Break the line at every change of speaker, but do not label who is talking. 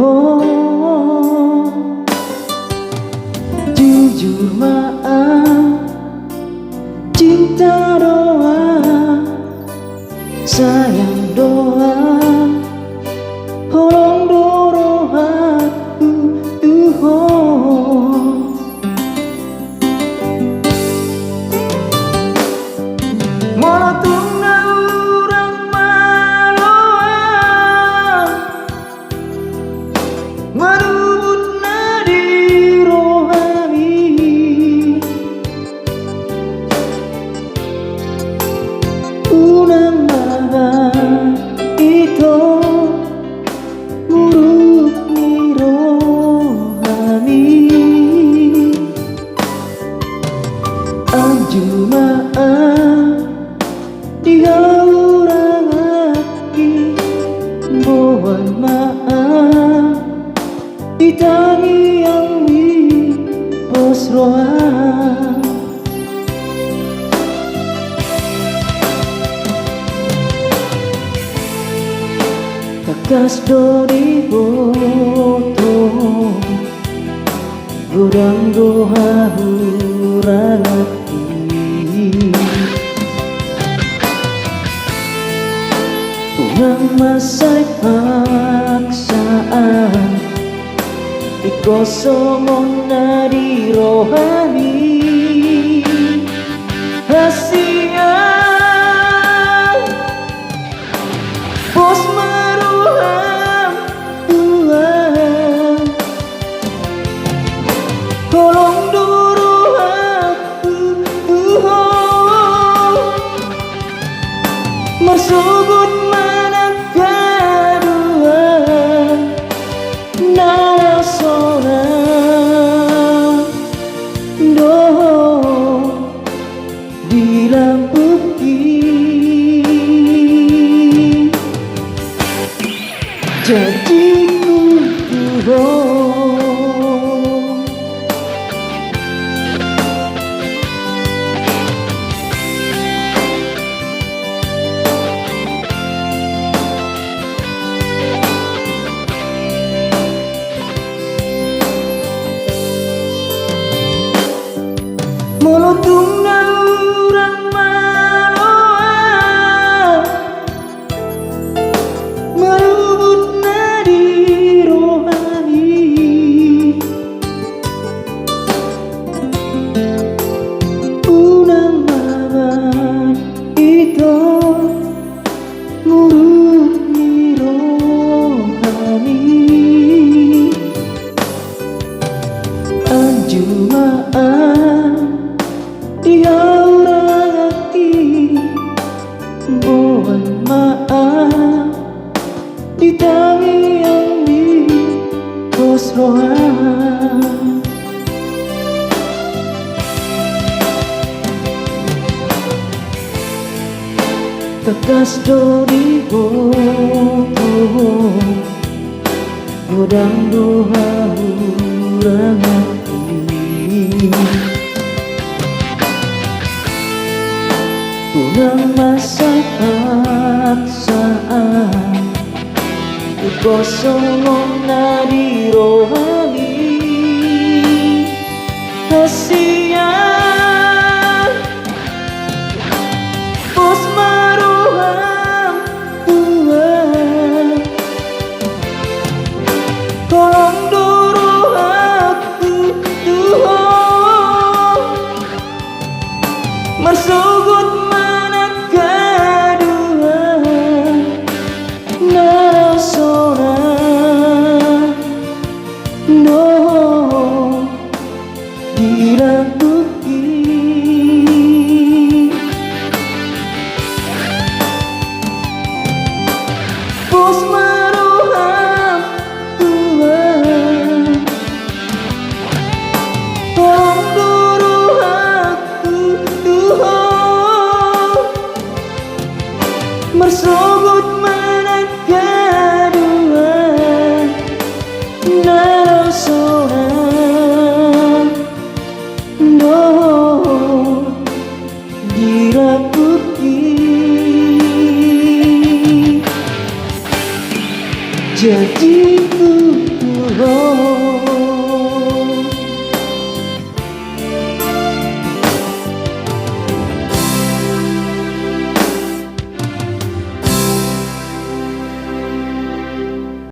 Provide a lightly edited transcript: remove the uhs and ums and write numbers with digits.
oh, jujur maaf, cinta doa, sayang doa, holong dorohatku oh. Monotung na urang maloa, merubut na di rohani, unang maba ito murut ni rohani, anjumaan dihaurang hati, mohon maaf ditangi yang di posrohan. Takas dori boto godang doha hurang hati, unang masay paksaan ikosomon na di rohani, hasian bos maruham Tuhan, tolong duruhaku Tuhan, masubut janjiku Tuhan, molotung na urang maloa, merubut na di rohani, unang mabay ito murut ni rohani, anjumaan dihaurang hati, mohon maaf ditangi yang di posrohan. Tegas dori boto godang doha hurang hati, unang masay paksaan ikosomon na di rohani, hasian bos maruham Tuhan, tolong duruhaku Tuhan, mersugut manak kedua narasona no dilakuki, bos maruham Tuhan, tolong duruhaku Tuhan, mersugut manak kedua narasona.